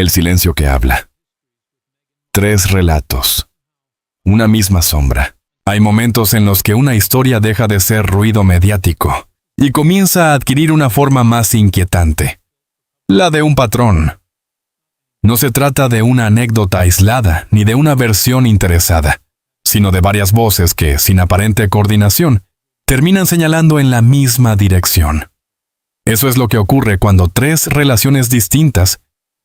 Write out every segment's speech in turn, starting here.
El silencio que habla. 3 relatos. Una misma sombra. Hay momentos en los que una historia deja de ser ruido mediático y comienza a adquirir una forma más inquietante. La de un patrón. No se trata de una anécdota aislada ni de una versión interesada, sino de varias voces que, sin aparente coordinación, terminan señalando en la misma dirección. Eso es lo que ocurre cuando 3 relaciones distintas,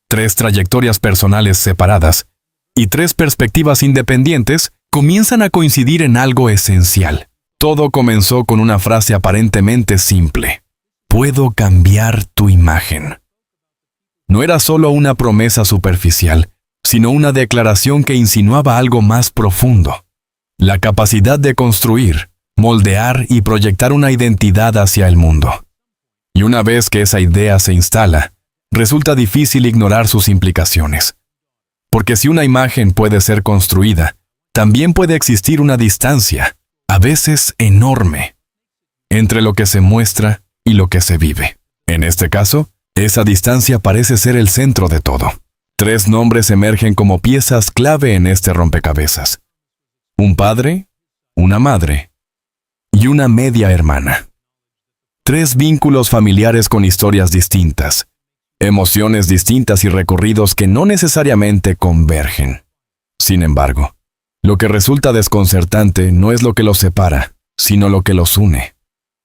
3 trayectorias personales separadas y 3 perspectivas independientes comienzan a coincidir en algo esencial. Todo comenzó con una frase aparentemente simple: puedo cambiar tu imagen. No era solo una promesa superficial, sino una declaración que insinuaba algo más profundo: la capacidad de construir, moldear y proyectar una identidad hacia el mundo. Y una vez que esa idea se instala, resulta difícil ignorar sus implicaciones. Porque si una imagen puede ser construida, también puede existir una distancia, a veces enorme, entre lo que se muestra y lo que se vive. En este caso, esa distancia parece ser el centro de todo. 3 nombres emergen como piezas clave en este rompecabezas: un padre, una madre y una media hermana. 3 vínculos familiares con historias distintas, emociones distintas y recorridos que no necesariamente convergen. Sin embargo, lo que resulta desconcertante no es lo que los separa, sino lo que los une.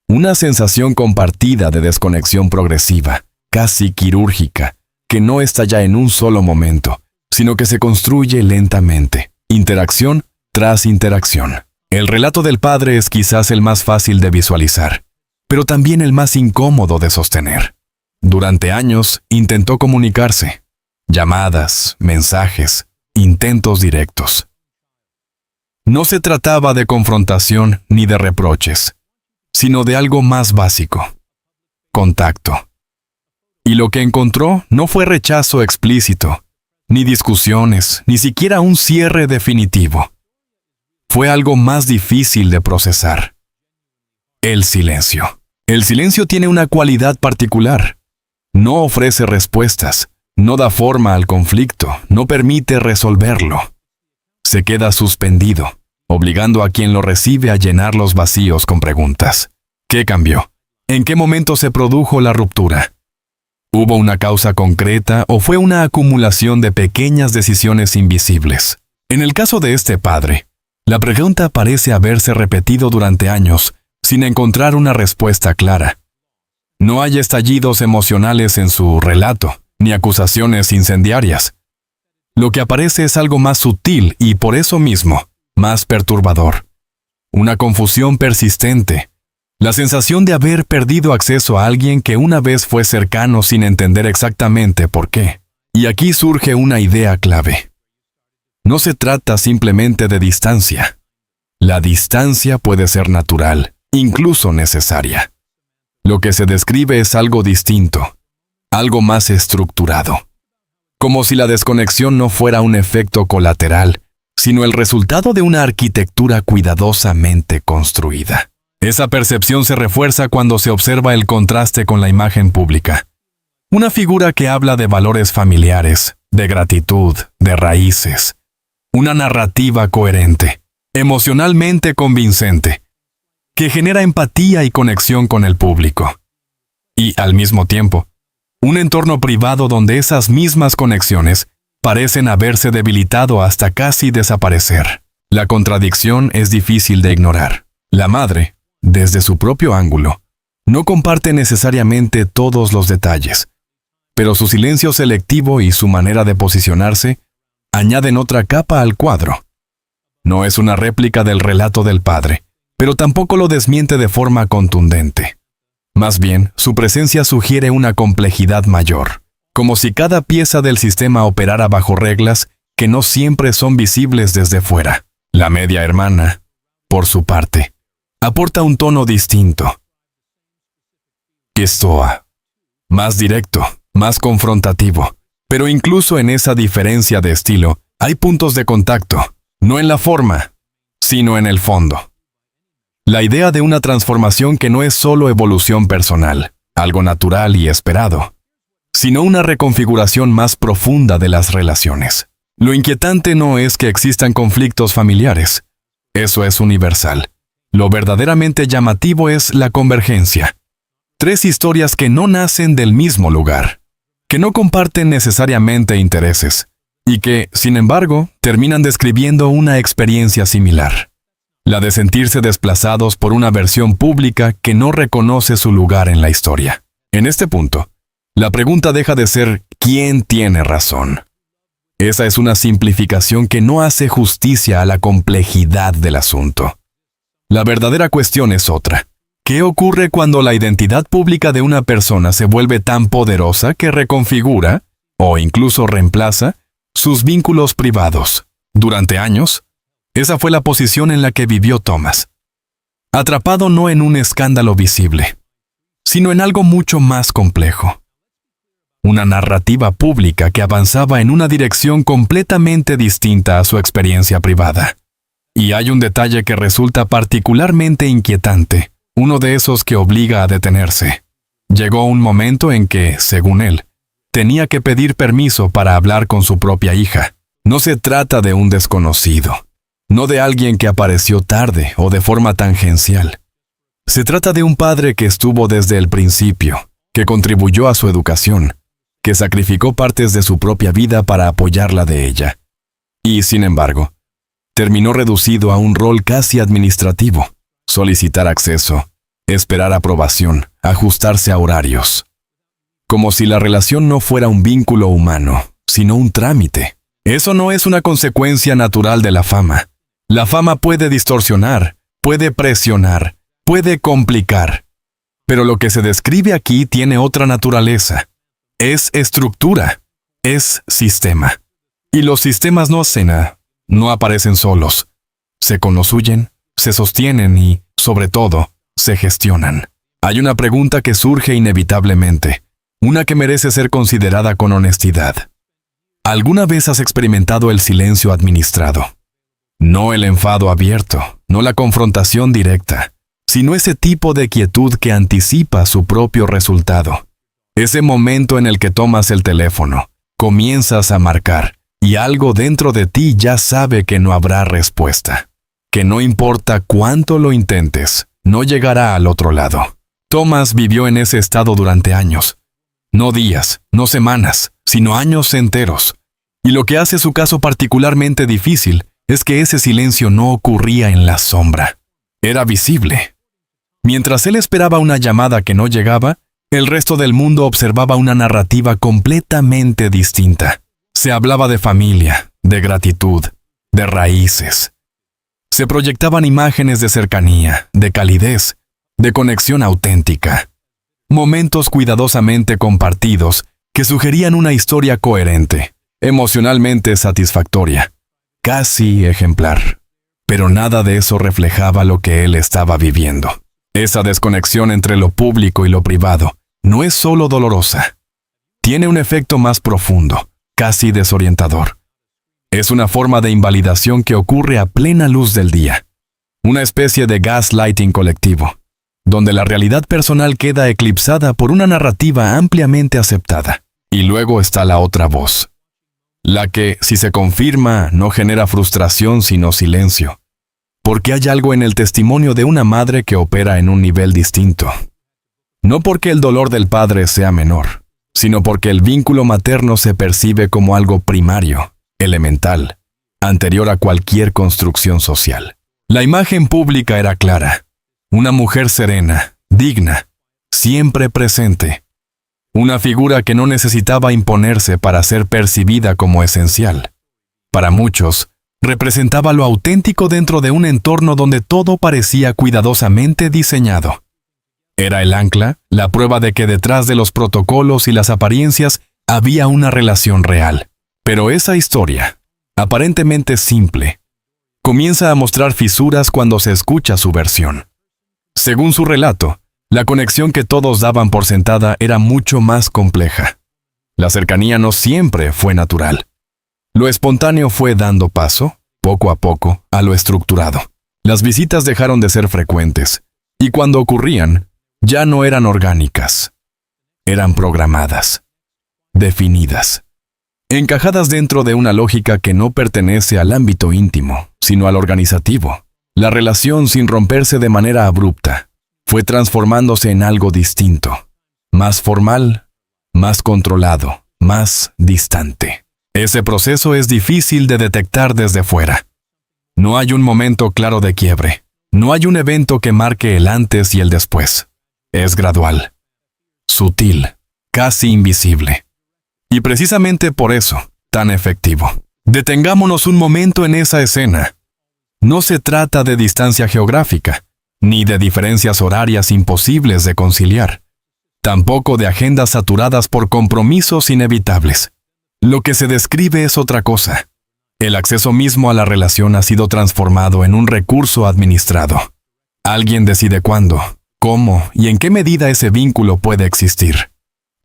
Una sensación compartida de desconexión progresiva, casi quirúrgica, que no estalla en un solo momento, sino que se construye lentamente, interacción tras interacción. El relato del padre es quizás el más fácil de visualizar, pero también el más incómodo de sostener. Durante años intentó comunicarse. Llamadas, mensajes, intentos directos. No se trataba de confrontación ni de reproches, sino de algo más básico: contacto. Y lo que encontró no fue rechazo explícito, ni discusiones, ni siquiera un cierre definitivo. Fue algo más difícil de procesar: el silencio. El silencio tiene una cualidad particular. No ofrece respuestas, no da forma al conflicto, no permite resolverlo. Se queda suspendido, obligando a quien lo recibe a llenar los vacíos con preguntas. ¿Qué cambió? ¿En qué momento se produjo la ruptura? ¿Hubo una causa concreta o fue una acumulación de pequeñas decisiones invisibles? En el caso de este padre, la pregunta parece haberse repetido durante años, sin encontrar una respuesta clara. No hay estallidos emocionales en su relato, ni acusaciones incendiarias. Lo que aparece es algo más sutil y, por eso mismo, más perturbador. Una confusión persistente. La sensación de haber perdido acceso a alguien que una vez fue cercano sin entender exactamente por qué. Y aquí surge una idea clave. No se trata simplemente de distancia. La distancia puede ser natural, incluso necesaria. Lo que se describe es algo distinto, algo más estructurado. Como si la desconexión no fuera un efecto colateral, sino el resultado de una arquitectura cuidadosamente construida. Esa percepción se refuerza cuando se observa el contraste con la imagen pública. Una figura que habla de valores familiares, de gratitud, de raíces. Una narrativa coherente, emocionalmente convincente, que genera empatía y conexión con el público. Y, al mismo tiempo, un entorno privado donde esas mismas conexiones parecen haberse debilitado hasta casi desaparecer. La contradicción es difícil de ignorar. La madre, desde su propio ángulo, no comparte necesariamente todos los detalles, pero su silencio selectivo y su manera de posicionarse añaden otra capa al cuadro. No es una réplica del relato del padre, pero tampoco lo desmiente de forma contundente. Más bien, su presencia sugiere una complejidad mayor, como si cada pieza del sistema operara bajo reglas que no siempre son visibles desde fuera. La media hermana, por su parte, aporta un tono distinto. Estoa, más directo, más confrontativo, pero incluso en esa diferencia de estilo hay puntos de contacto, no en la forma, sino en el fondo. La idea de una transformación que no es solo evolución personal, algo natural y esperado, sino una reconfiguración más profunda de las relaciones. Lo inquietante no es que existan conflictos familiares. Eso es universal. Lo verdaderamente llamativo es la convergencia. 3 historias que no nacen del mismo lugar, que no comparten necesariamente intereses, y que, sin embargo, terminan describiendo una experiencia similar. La de sentirse desplazados por una versión pública que no reconoce su lugar en la historia. En este punto, la pregunta deja de ser ¿quién tiene razón? Esa es una simplificación que no hace justicia a la complejidad del asunto. La verdadera cuestión es otra. ¿Qué ocurre cuando la identidad pública de una persona se vuelve tan poderosa que reconfigura, o incluso reemplaza, sus vínculos privados? Durante años, esa fue la posición en la que vivió Thomas. Atrapado no en un escándalo visible, sino en algo mucho más complejo. Una narrativa pública que avanzaba en una dirección completamente distinta a su experiencia privada. Y hay un detalle que resulta particularmente inquietante, uno de esos que obliga a detenerse. Llegó un momento en que, según él, tenía que pedir permiso para hablar con su propia hija. No se trata de un desconocido, no de alguien que apareció tarde o de forma tangencial. Se trata de un padre que estuvo desde el principio, que contribuyó a su educación, que sacrificó partes de su propia vida para apoyarla de ella. Y, sin embargo, terminó reducido a un rol casi administrativo: solicitar acceso, esperar aprobación, ajustarse a horarios. Como si la relación no fuera un vínculo humano, sino un trámite. Eso no es una consecuencia natural de la fama. La fama puede distorsionar, puede presionar, puede complicar. Pero lo que se describe aquí tiene otra naturaleza. Es estructura, es sistema. Y los sistemas no aparecen solos. Se construyen, se sostienen y, sobre todo, se gestionan. Hay una pregunta que surge inevitablemente, una que merece ser considerada con honestidad. ¿Alguna vez has experimentado el silencio administrado? No el enfado abierto, no la confrontación directa, sino ese tipo de quietud que anticipa su propio resultado. Ese momento en el que tomas el teléfono, comienzas a marcar, y algo dentro de ti ya sabe que no habrá respuesta, que no importa cuánto lo intentes, no llegará al otro lado. Thomas vivió en ese estado durante años. No días, no semanas, sino años enteros. Y lo que hace su caso particularmente difícil es que ese silencio no ocurría en la sombra. Era visible. Mientras él esperaba una llamada que no llegaba, el resto del mundo observaba una narrativa completamente distinta. Se hablaba de familia, de gratitud, de raíces. Se proyectaban imágenes de cercanía, de calidez, de conexión auténtica. Momentos cuidadosamente compartidos que sugerían una historia coherente, emocionalmente satisfactoria, casi ejemplar. Pero nada de eso reflejaba lo que él estaba viviendo. Esa desconexión entre lo público y lo privado no es solo dolorosa. Tiene un efecto más profundo, casi desorientador. Es una forma de invalidación que ocurre a plena luz del día. Una especie de gaslighting colectivo, donde la realidad personal queda eclipsada por una narrativa ampliamente aceptada. Y luego está la otra voz. La que, si se confirma, no genera frustración sino silencio. Porque hay algo en el testimonio de una madre que opera en un nivel distinto. No porque el dolor del padre sea menor, sino porque el vínculo materno se percibe como algo primario, elemental, anterior a cualquier construcción social. La imagen pública era clara. Una mujer serena, digna, siempre presente. Una figura que no necesitaba imponerse para ser percibida como esencial. Para muchos, representaba lo auténtico dentro de un entorno donde todo parecía cuidadosamente diseñado. Era el ancla, la prueba de que detrás de los protocolos y las apariencias había una relación real. Pero esa historia, aparentemente simple, comienza a mostrar fisuras cuando se escucha su versión. Según su relato, la conexión que todos daban por sentada era mucho más compleja. La cercanía no siempre fue natural. Lo espontáneo fue dando paso, poco a poco, a lo estructurado. Las visitas dejaron de ser frecuentes, y cuando ocurrían, ya no eran orgánicas. Eran programadas. definidas, encajadas dentro de una lógica que no pertenece al ámbito íntimo, sino al organizativo. La relación, sin romperse de manera abrupta, fue transformándose en algo distinto, más formal, más controlado, más distante. Ese proceso es difícil de detectar desde fuera. No hay un momento claro de quiebre. No hay un evento que marque el antes y el después. Es gradual, sutil, casi invisible. Y precisamente por eso, tan efectivo. Detengámonos un momento en esa escena. No se trata de distancia geográfica, ni de diferencias horarias imposibles de conciliar. Tampoco de agendas saturadas por compromisos inevitables. Lo que se describe es otra cosa. El acceso mismo a la relación ha sido transformado en un recurso administrado. Alguien decide cuándo, cómo y en qué medida ese vínculo puede existir.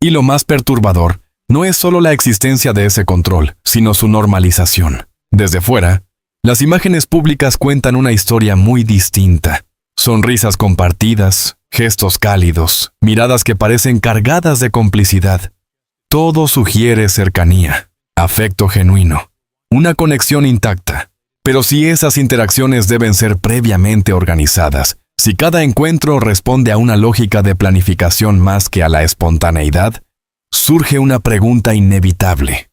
Y lo más perturbador no es solo la existencia de ese control, sino su normalización. Desde fuera, las imágenes públicas cuentan una historia muy distinta. Sonrisas compartidas, gestos cálidos, miradas que parecen cargadas de complicidad. Todo sugiere cercanía, afecto genuino, una conexión intacta. Pero si esas interacciones deben ser previamente organizadas, si cada encuentro responde a una lógica de planificación más que a la espontaneidad, surge una pregunta inevitable.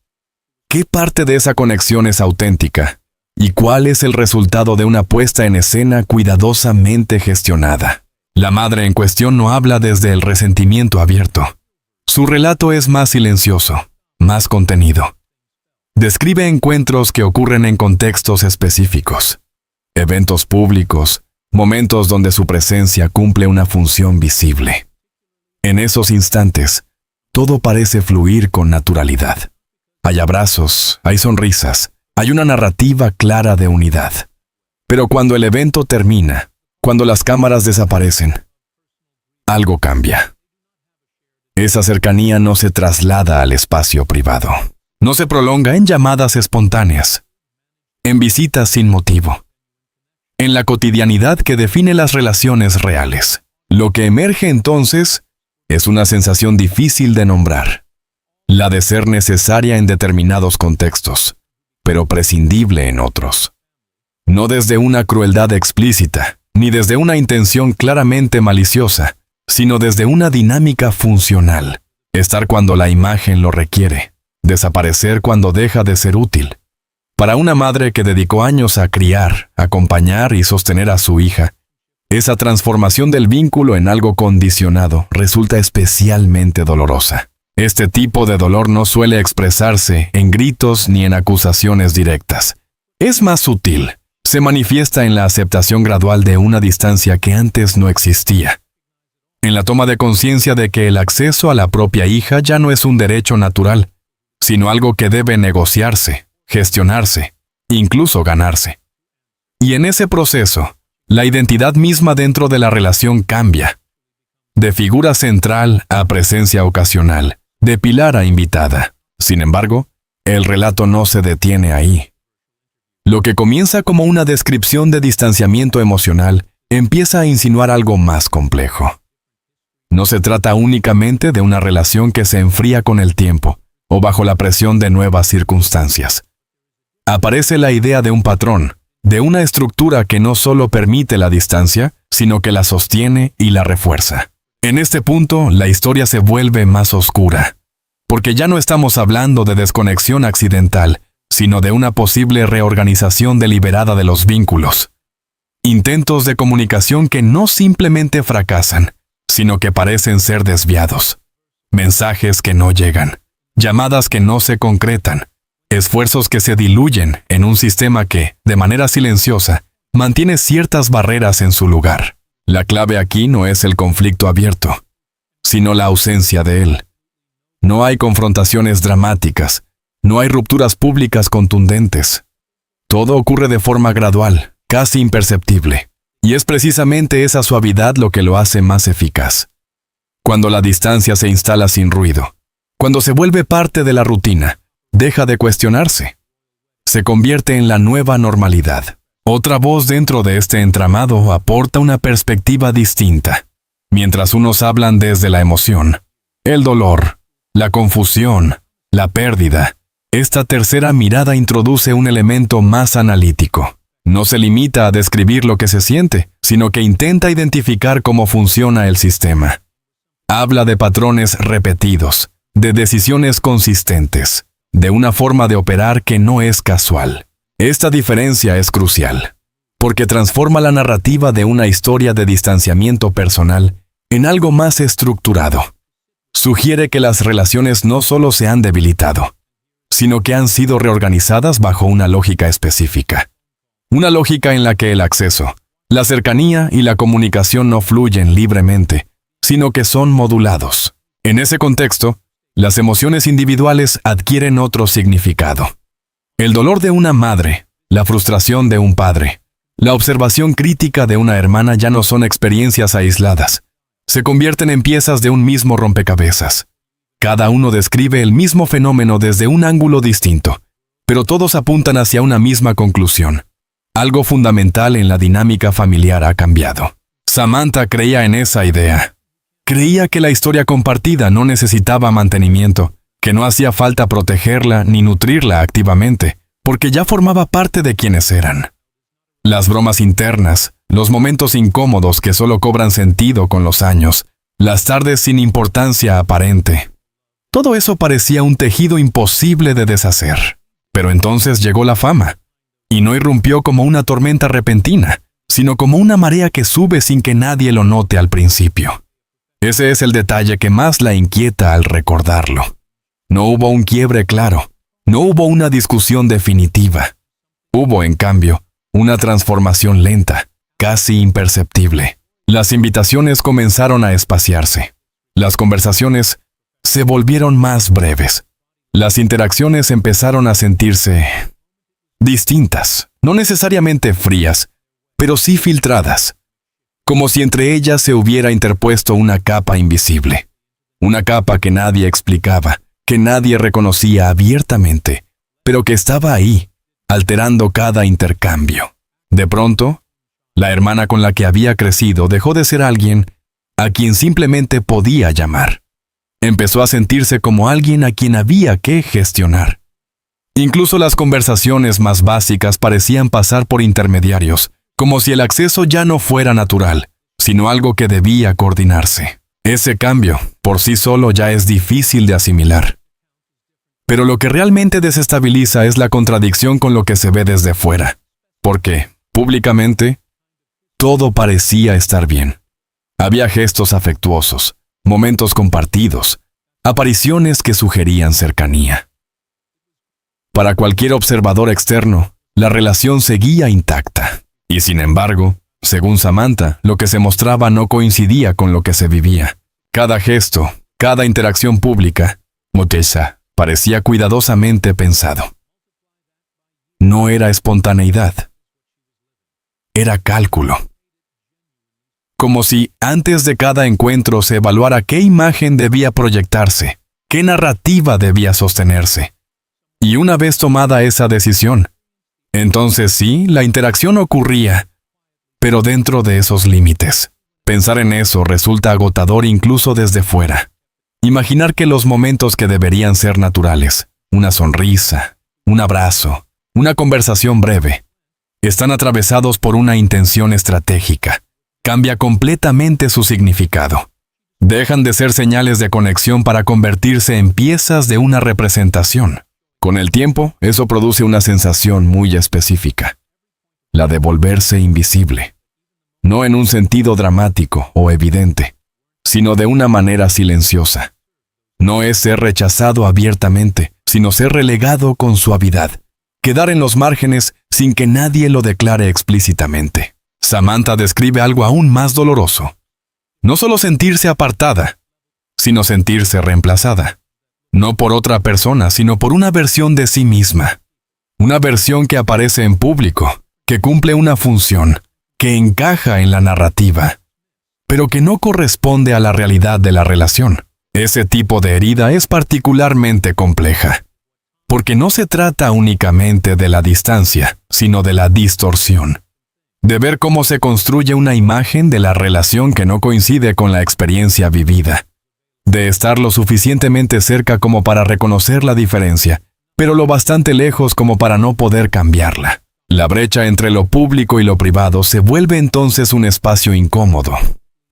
¿Qué parte de esa conexión es auténtica? ¿Y cuál es el resultado de una puesta en escena cuidadosamente gestionada? La madre en cuestión no habla desde el resentimiento abierto. Su relato es más silencioso, más contenido. Describe encuentros que ocurren en contextos específicos, eventos públicos, momentos donde su presencia cumple una función visible. En esos instantes, todo parece fluir con naturalidad. Hay abrazos, hay sonrisas, hay una narrativa clara de unidad. Pero cuando el evento termina, cuando las cámaras desaparecen, algo cambia. Esa cercanía no se traslada al espacio privado. No se prolonga en llamadas espontáneas, en visitas sin motivo. En la cotidianidad que define las relaciones reales, lo que emerge entonces es una sensación difícil de nombrar. La de ser necesaria en determinados contextos, pero prescindible en otros. No desde una crueldad explícita, ni desde una intención claramente maliciosa, sino desde una dinámica funcional. Estar cuando la imagen lo requiere, desaparecer cuando deja de ser útil. Para una madre que dedicó años a criar, acompañar y sostener a su hija, esa transformación del vínculo en algo condicionado resulta especialmente dolorosa. Este tipo de dolor no suele expresarse en gritos ni en acusaciones directas. Es más sutil. Se manifiesta en la aceptación gradual de una distancia que antes no existía. En la toma de conciencia de que el acceso a la propia hija ya no es un derecho natural, sino algo que debe negociarse, gestionarse, incluso ganarse. Y en ese proceso, la identidad misma dentro de la relación cambia. De figura central a presencia ocasional, de pilar a invitada. Sin embargo, el relato no se detiene ahí. Lo que comienza como una descripción de distanciamiento emocional empieza a insinuar algo más complejo. No se trata únicamente de una relación que se enfría con el tiempo o bajo la presión de nuevas circunstancias. Aparece la idea de un patrón, de una estructura que no solo permite la distancia, sino que la sostiene y la refuerza. En este punto, la historia se vuelve más oscura, porque ya no estamos hablando de desconexión accidental, sino de una posible reorganización deliberada de los vínculos. Intentos de comunicación que no simplemente fracasan, sino que parecen ser desviados. Mensajes que no llegan, llamadas que no se concretan, esfuerzos que se diluyen en un sistema que, de manera silenciosa, mantiene ciertas barreras en su lugar. La clave aquí no es el conflicto abierto, sino la ausencia de él. No hay confrontaciones dramáticas, no hay rupturas públicas contundentes. Todo ocurre de forma gradual, casi imperceptible. Y es precisamente esa suavidad lo que lo hace más eficaz. Cuando la distancia se instala sin ruido, cuando se vuelve parte de la rutina, deja de cuestionarse. Se convierte en la nueva normalidad. Otra voz dentro de este entramado aporta una perspectiva distinta. Mientras unos hablan desde la emoción, el dolor, la confusión, la pérdida. Esta tercera mirada introduce un elemento más analítico. No se limita a describir lo que se siente, sino que intenta identificar cómo funciona el sistema. Habla de patrones repetidos, de decisiones consistentes, de una forma de operar que no es casual. Esta diferencia es crucial, porque transforma la narrativa de una historia de distanciamiento personal en algo más estructurado. Sugiere que las relaciones no solo se han debilitado, sino que han sido reorganizadas bajo una lógica específica. Una lógica en la que el acceso, la cercanía y la comunicación no fluyen libremente, sino que son modulados. En ese contexto, las emociones individuales adquieren otro significado. El dolor de una madre, la frustración de un padre, la observación crítica de una hermana ya no son experiencias aisladas. Se convierten en piezas de un mismo rompecabezas. Cada uno describe el mismo fenómeno desde un ángulo distinto, pero todos apuntan hacia una misma conclusión. Algo fundamental en la dinámica familiar ha cambiado. Samantha creía en esa idea. Creía que la historia compartida no necesitaba mantenimiento, que no hacía falta protegerla ni nutrirla activamente, porque ya formaba parte de quienes eran. Las bromas internas, los momentos incómodos que solo cobran sentido con los años, las tardes sin importancia aparente. Todo eso parecía un tejido imposible de deshacer. Pero entonces llegó la fama. Y no irrumpió como una tormenta repentina, sino como una marea que sube sin que nadie lo note al principio. Ese es el detalle que más la inquieta al recordarlo. No hubo un quiebre claro, no hubo una discusión definitiva. Hubo, en cambio, una transformación lenta, casi imperceptible. Las invitaciones comenzaron a espaciarse. Las conversaciones se volvieron más breves. Las interacciones empezaron a sentirse distintas, no necesariamente frías, pero sí filtradas, como si entre ellas se hubiera interpuesto una capa invisible, una capa que nadie explicaba, que nadie reconocía abiertamente, pero que estaba ahí, alterando cada intercambio. De pronto, la hermana con la que había crecido dejó de ser alguien a quien simplemente podía llamar. Empezó a sentirse como alguien a quien había que gestionar. Incluso las conversaciones más básicas parecían pasar por intermediarios, como si el acceso ya no fuera natural, sino algo que debía coordinarse. Ese cambio, por sí solo, ya es difícil de asimilar. Pero lo que realmente desestabiliza es la contradicción con lo que se ve desde fuera, porque, públicamente, todo parecía estar bien. Había gestos afectuosos, momentos compartidos, apariciones que sugerían cercanía. Para cualquier observador externo, la relación seguía intacta. Y sin embargo, según Samantha, lo que se mostraba no coincidía con lo que se vivía. Cada gesto, cada interacción pública, Mutesa, parecía cuidadosamente pensado. No era espontaneidad. Era cálculo. Como si antes de cada encuentro se evaluara qué imagen debía proyectarse, qué narrativa debía sostenerse. Y una vez tomada esa decisión, entonces sí, la interacción ocurría, pero dentro de esos límites. Pensar en eso resulta agotador incluso desde fuera. Imaginar que los momentos que deberían ser naturales, una sonrisa, un abrazo, una conversación breve, están atravesados por una intención estratégica, cambia completamente su significado. Dejan de ser señales de conexión para convertirse en piezas de una representación. Con el tiempo, eso produce una sensación muy específica, la de volverse invisible. No en un sentido dramático o evidente, sino de una manera silenciosa. No es ser rechazado abiertamente, sino ser relegado con suavidad, quedar en los márgenes sin que nadie lo declare explícitamente. Samantha describe algo aún más doloroso. No solo sentirse apartada, sino sentirse reemplazada. No por otra persona, sino por una versión de sí misma. Una versión que aparece en público, que cumple una función, que encaja en la narrativa, pero que no corresponde a la realidad de la relación. Ese tipo de herida es particularmente compleja, porque no se trata únicamente de la distancia, sino de la distorsión. De ver cómo se construye una imagen de la relación que no coincide con la experiencia vivida. de estar lo suficientemente cerca como para reconocer la diferencia, pero lo bastante lejos como para no poder cambiarla. La brecha entre lo público y lo privado se vuelve entonces un espacio incómodo.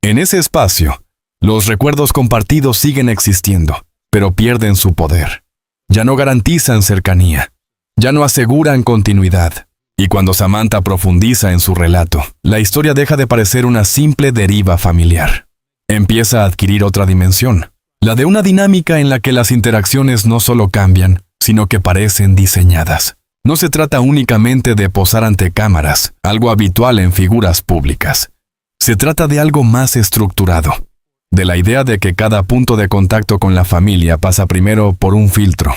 En ese espacio, los recuerdos compartidos siguen existiendo, pero pierden su poder. Ya no garantizan cercanía, ya no aseguran continuidad. Y cuando Samantha profundiza en su relato, la historia deja de parecer una simple deriva familiar. Empieza a adquirir otra dimensión, la de una dinámica en la que las interacciones no solo cambian, sino que parecen diseñadas. No se trata únicamente de posar ante cámaras, algo habitual en figuras públicas. Se trata de algo más estructurado, de la idea de que cada punto de contacto con la familia pasa primero por un filtro.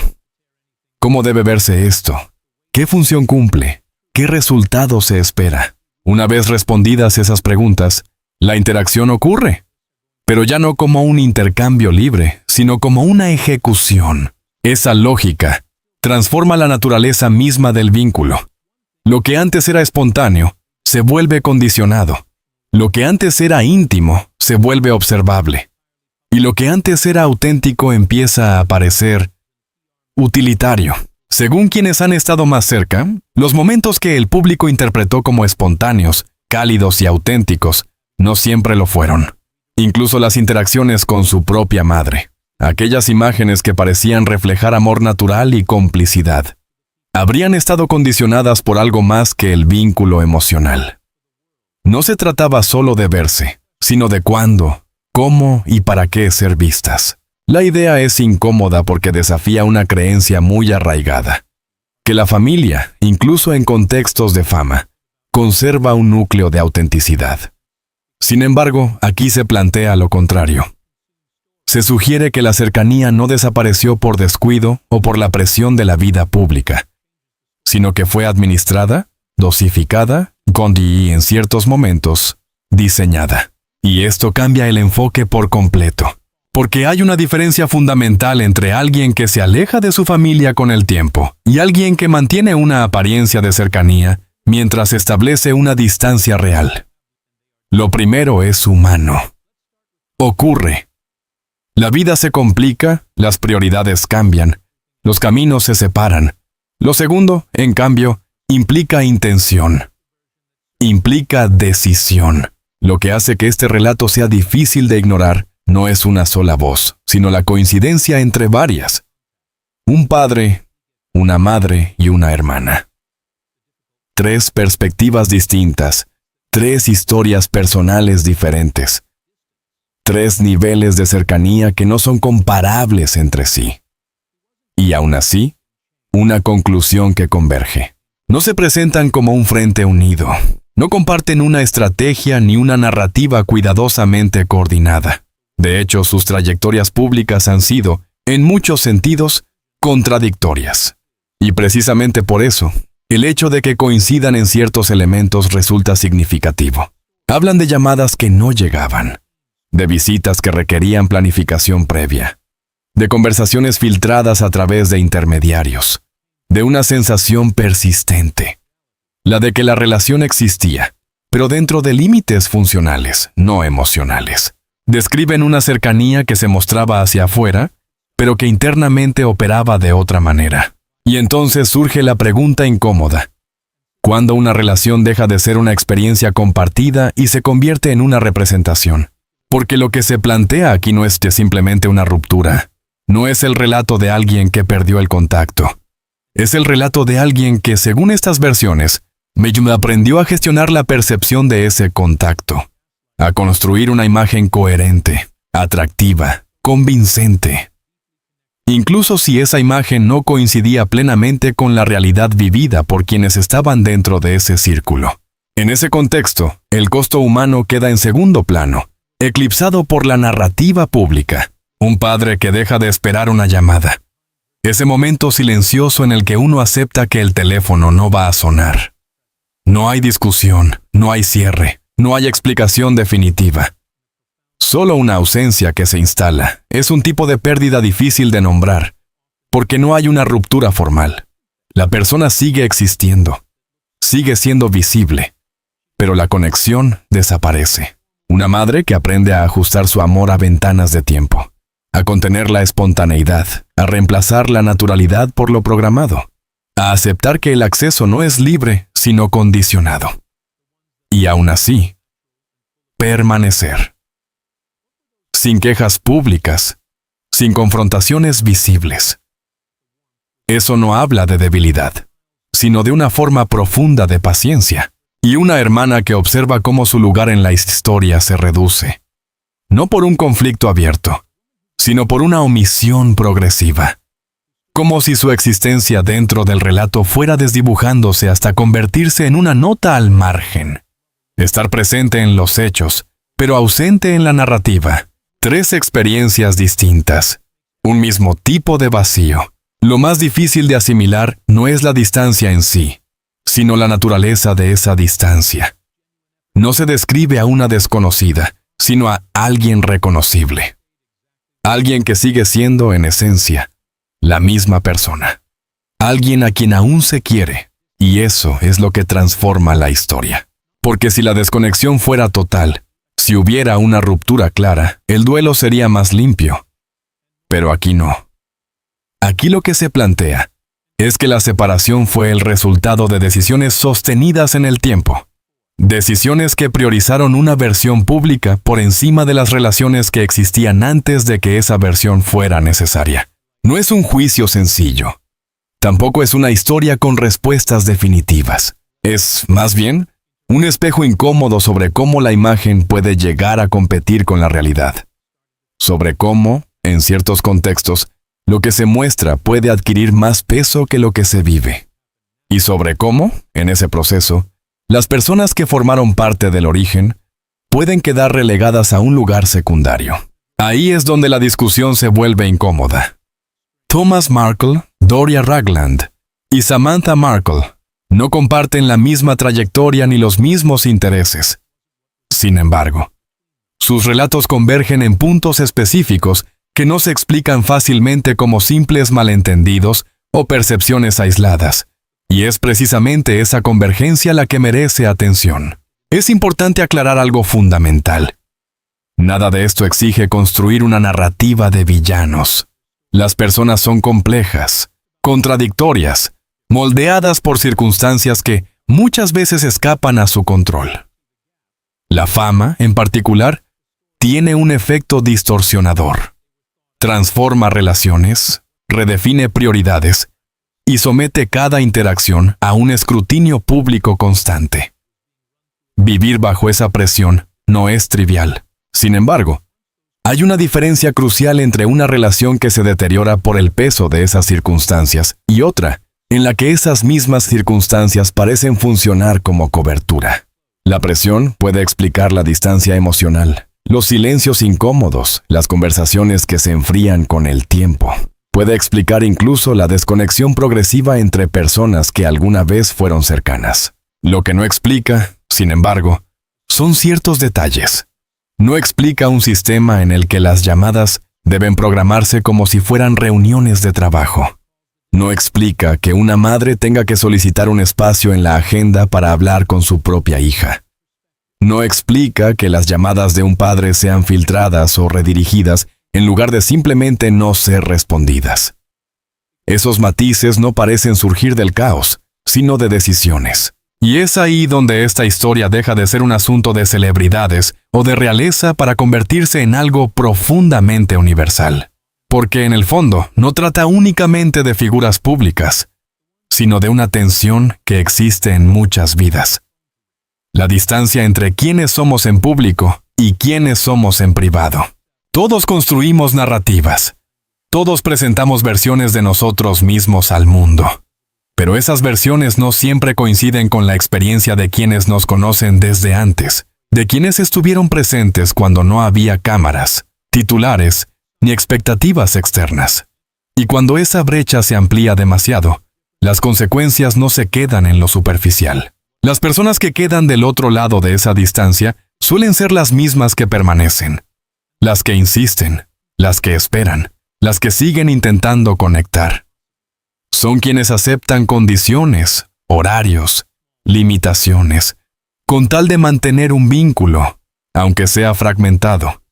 ¿Cómo debe verse esto? ¿Qué función cumple? ¿Qué resultado se espera? Una vez respondidas esas preguntas, la interacción ocurre, pero ya no como un intercambio libre, sino como una ejecución. Esa lógica transforma la naturaleza misma del vínculo. Lo que antes era espontáneo se vuelve condicionado. Lo que antes era íntimo se vuelve observable. Y lo que antes era auténtico empieza a parecer utilitario. Según quienes han estado más cerca, los momentos que el público interpretó como espontáneos, cálidos y auténticos, no siempre lo fueron. Incluso las interacciones con su propia madre, aquellas imágenes que parecían reflejar amor natural y complicidad, habrían estado condicionadas por algo más que el vínculo emocional. No se trataba solo de verse, sino de cuándo, cómo y para qué ser vistas. La idea es incómoda porque desafía una creencia muy arraigada, que la familia, incluso en contextos de fama, conserva un núcleo de autenticidad. Sin embargo, aquí se plantea lo contrario. Se sugiere que la cercanía no desapareció por descuido o por la presión de la vida pública, sino que fue administrada, dosificada, y en ciertos momentos, diseñada. Y esto cambia el enfoque por completo. Porque hay una diferencia fundamental entre alguien que se aleja de su familia con el tiempo y alguien que mantiene una apariencia de cercanía mientras establece una distancia real. Lo primero es humano. Ocurre. La vida se complica, las prioridades cambian, los caminos se separan. Lo segundo, en cambio, implica intención. Implica decisión. Lo que hace que este relato sea difícil de ignorar no es una sola voz, sino la coincidencia entre varias. Un padre, una madre y una hermana. 3 perspectivas distintas, 3 historias personales diferentes. 3 niveles de cercanía que no son comparables entre sí. Y aún así, una conclusión que converge. No se presentan como un frente unido. No comparten una estrategia ni una narrativa cuidadosamente coordinada. De hecho, sus trayectorias públicas han sido, en muchos sentidos, contradictorias. Y precisamente por eso, el hecho de que coincidan en ciertos elementos resulta significativo. Hablan de llamadas que no llegaban, de visitas que requerían planificación previa, de conversaciones filtradas a través de intermediarios, de una sensación persistente, la de que la relación existía, pero dentro de límites funcionales, no emocionales. Describen una cercanía que se mostraba hacia afuera, pero que internamente operaba de otra manera. Y entonces surge la pregunta incómoda. ¿Cuándo una relación deja de ser una experiencia compartida y se convierte en una representación? Porque lo que se plantea aquí no es simplemente una ruptura. No es el relato de alguien que perdió el contacto. Es el relato de alguien que, según estas versiones, aprendió a gestionar la percepción de ese contacto, a construir una imagen coherente, atractiva, convincente. Incluso si esa imagen no coincidía plenamente con la realidad vivida por quienes estaban dentro de ese círculo. En ese contexto, el costo humano queda en segundo plano, eclipsado por la narrativa pública. Un padre que deja de esperar una llamada. Ese momento silencioso en el que uno acepta que el teléfono no va a sonar. No hay discusión, no hay cierre, no hay explicación definitiva. Solo una ausencia que se instala. Es un tipo de pérdida difícil de nombrar, porque no hay una ruptura formal. La persona sigue existiendo, sigue siendo visible, pero la conexión desaparece. Una madre que aprende a ajustar su amor a ventanas de tiempo, a contener la espontaneidad, a reemplazar la naturalidad por lo programado, a aceptar que el acceso no es libre, sino condicionado. Y aún así, permanecer. Sin quejas públicas, sin confrontaciones visibles. Eso no habla de debilidad, sino de una forma profunda de paciencia, y una hermana que observa cómo su lugar en la historia se reduce, no por un conflicto abierto, sino por una omisión progresiva. Como si su existencia dentro del relato fuera desdibujándose hasta convertirse en una nota al margen. Estar presente en los hechos, pero ausente en la narrativa. 3 experiencias distintas. Un mismo tipo de vacío. Lo más difícil de asimilar no es la distancia en sí, sino la naturaleza de esa distancia. No se describe a una desconocida, sino a alguien reconocible. Alguien que sigue siendo, en esencia, la misma persona. Alguien a quien aún se quiere, y eso es lo que transforma la historia. Porque si la desconexión fuera total, si hubiera una ruptura clara, el duelo sería más limpio. Pero aquí no. Aquí lo que se plantea es que la separación fue el resultado de decisiones sostenidas en el tiempo. Decisiones que priorizaron una versión pública por encima de las relaciones que existían antes de que esa versión fuera necesaria. No es un juicio sencillo. Tampoco es una historia con respuestas definitivas. Es, más bien, un espejo incómodo sobre cómo la imagen puede llegar a competir con la realidad. Sobre cómo, en ciertos contextos, lo que se muestra puede adquirir más peso que lo que se vive. Y sobre cómo, en ese proceso, las personas que formaron parte del origen pueden quedar relegadas a un lugar secundario. Ahí es donde la discusión se vuelve incómoda. Thomas Markle, Doria Ragland y Samantha Markle no comparten la misma trayectoria ni los mismos intereses. Sin embargo, sus relatos convergen en puntos específicos que no se explican fácilmente como simples malentendidos o percepciones aisladas, y es precisamente esa convergencia la que merece atención. Es importante aclarar algo fundamental. Nada de esto exige construir una narrativa de villanos. Las personas son complejas, contradictorias, moldeadas por circunstancias que muchas veces escapan a su control. La fama, en particular, tiene un efecto distorsionador. Transforma relaciones, redefine prioridades y somete cada interacción a un escrutinio público constante. Vivir bajo esa presión no es trivial. Sin embargo, hay una diferencia crucial entre una relación que se deteriora por el peso de esas circunstancias y otra en la que esas mismas circunstancias parecen funcionar como cobertura. La presión puede explicar la distancia emocional, los silencios incómodos, las conversaciones que se enfrían con el tiempo. Puede explicar incluso la desconexión progresiva entre personas que alguna vez fueron cercanas. Lo que no explica, sin embargo, son ciertos detalles. No explica un sistema en el que las llamadas deben programarse como si fueran reuniones de trabajo. No explica que una madre tenga que solicitar un espacio en la agenda para hablar con su propia hija. No explica que las llamadas de un padre sean filtradas o redirigidas en lugar de simplemente no ser respondidas. Esos matices no parecen surgir del caos, sino de decisiones. Y es ahí donde esta historia deja de ser un asunto de celebridades o de realeza para convertirse en algo profundamente universal. Porque en el fondo no trata únicamente de figuras públicas, sino de una tensión que existe en muchas vidas. La distancia entre quiénes somos en público y quiénes somos en privado. Todos construimos narrativas. Todos presentamos versiones de nosotros mismos al mundo. Pero esas versiones no siempre coinciden con la experiencia de quienes nos conocen desde antes, de quienes estuvieron presentes cuando no había cámaras, titulares, ni expectativas externas. Y cuando esa brecha se amplía demasiado, las consecuencias no se quedan en lo superficial. Las personas que quedan del otro lado de esa distancia suelen ser las mismas que permanecen, las que insisten, las que esperan, las que siguen intentando conectar. Son quienes aceptan condiciones, horarios, limitaciones, con tal de mantener un vínculo, aunque sea fragmentado.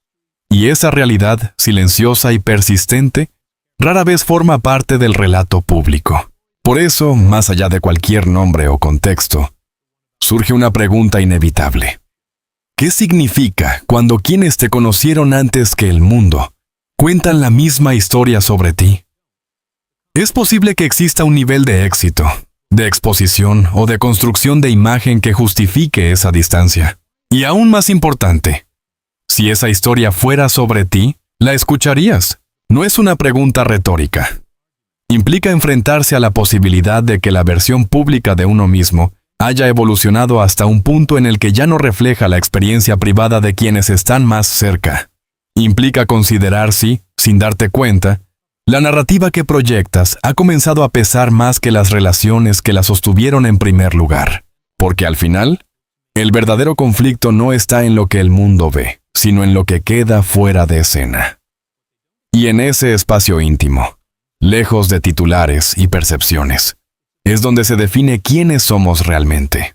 Y esa realidad, silenciosa y persistente, rara vez forma parte del relato público. Por eso, más allá de cualquier nombre o contexto, surge una pregunta inevitable. ¿Qué significa cuando quienes te conocieron antes que el mundo cuentan la misma historia sobre ti? Es posible que exista un nivel de éxito, de exposición o de construcción de imagen que justifique esa distancia. Y aún más importante, si esa historia fuera sobre ti, ¿la escucharías? No es una pregunta retórica. Implica enfrentarse a la posibilidad de que la versión pública de uno mismo haya evolucionado hasta un punto en el que ya no refleja la experiencia privada de quienes están más cerca. Implica considerar si, sin darte cuenta, la narrativa que proyectas ha comenzado a pesar más que las relaciones que la sostuvieron en primer lugar. Porque al final, el verdadero conflicto no está en lo que el mundo ve, sino en lo que queda fuera de escena. Y en ese espacio íntimo, lejos de titulares y percepciones, es donde se define quiénes somos realmente.